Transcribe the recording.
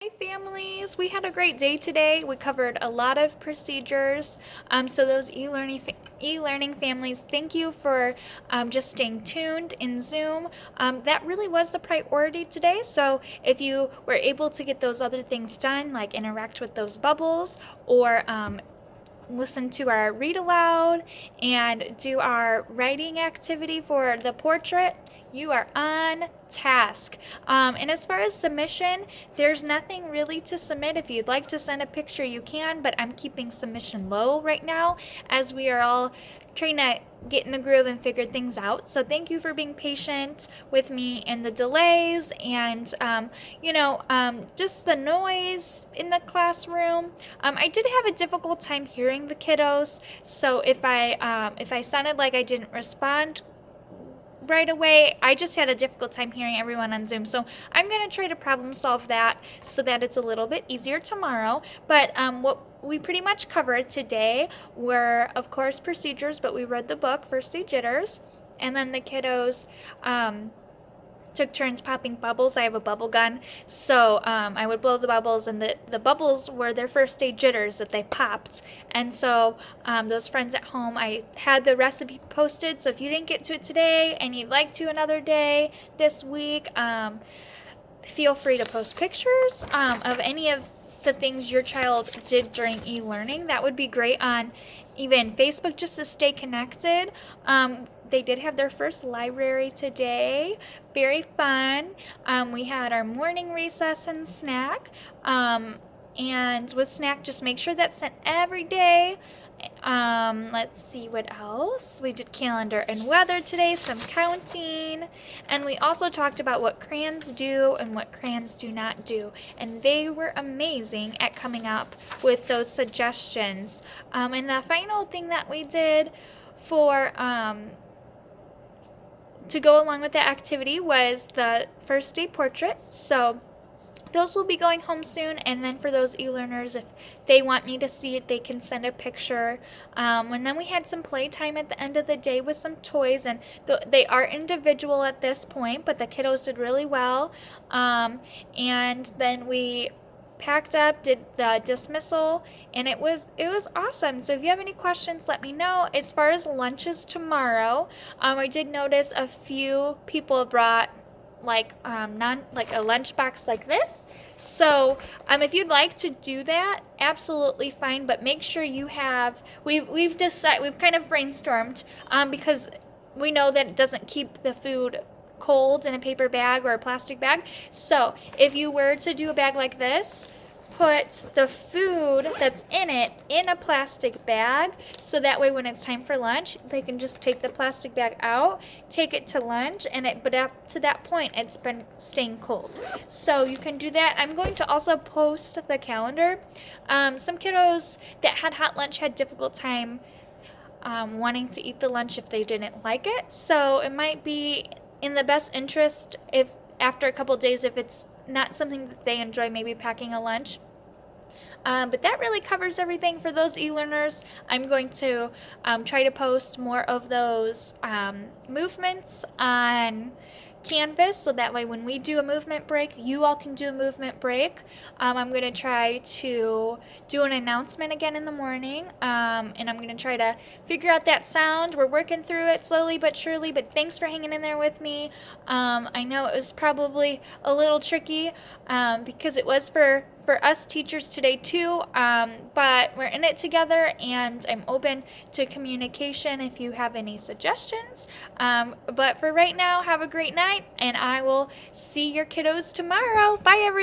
Hi families, we had a great day today. We covered a lot of procedures. So those e-learning families, thank you for just staying tuned in Zoom. That really was the priority today. So if you were able to get those other things done, like interact with those bubbles or listen to our read aloud and do our writing activity for the portrait, you are on task. And as far as submission, there's nothing really to submit. If you'd like to send a picture, you can, but I'm keeping submission low right now as we are all trying to get in the groove and figure things out. So thank you for being patient with me in the delays and, just the noise in the classroom. I did have a difficult time hearing the kiddos, so if I sounded like I didn't respond right away, I just had a difficult time hearing everyone on Zoom. So I'm going to try to problem solve that so that it's a little bit easier tomorrow. But what we pretty much covered today were, of course, procedures, but we read the book, First Aid Jitters, and then the kiddos took turns popping bubbles. I have a bubble gun, so I would blow the bubbles, and the bubbles were their first aid jitters that they popped. And so those friends at home, I had the recipe posted, so if you didn't get to it today and you'd like to another day this week, feel free to post pictures of any of the things your child did during e-learning. That would be great on even Facebook just to stay connected. They did have their first library today. Very fun. We had our morning recess and snack. And with snack, just make sure that's sent every day. Let's see what else. We did calendar and weather today, some counting, and we also talked about what crayons do and what crayons do not do. And they were amazing at coming up with those suggestions. And the final thing that we did for to go along with the activity was the first day portrait. So those will be going home soon, and then for those e-learners, if they want me to see it, they can send a picture. And then we had some playtime at the end of the day with some toys, and they are individual at this point, but the kiddos did really well. And then we packed up, did the dismissal, and it was awesome. So if you have any questions, let me know. As far as lunches tomorrow, I did notice a few people brought like like a lunchbox like this. So if you'd like to do that, absolutely fine, but make sure you have we've kind of brainstormed because we know that it doesn't keep the food cold in a paper bag or a plastic bag. So if you were to do a bag like this, put the food that's in it in a plastic bag, so that way when it's time for lunch, they can just take the plastic bag out, take it to lunch, but up to that point, it's been staying cold. So you can do that. I'm going to also post the calendar. Some kiddos that had hot lunch had difficult time wanting to eat the lunch if they didn't like it. So it might be in the best interest if after a couple days, if it's not something that they enjoy, maybe packing a lunch. But that really covers everything for those e-learners. I'm going to try to post more of those movements on Canvas, so that way when we do a movement break, you all can do a movement break. I'm going to try to do an announcement again in the morning, and I'm going to try to figure out that sound. We're working through it slowly but surely, but thanks for hanging in there with me. I know it was probably a little tricky because it was for us teachers today too, but we're in it together, and I'm open to communication if you have any suggestions. But for right now, have a great night, and I will see your kiddos tomorrow. Bye, everyone.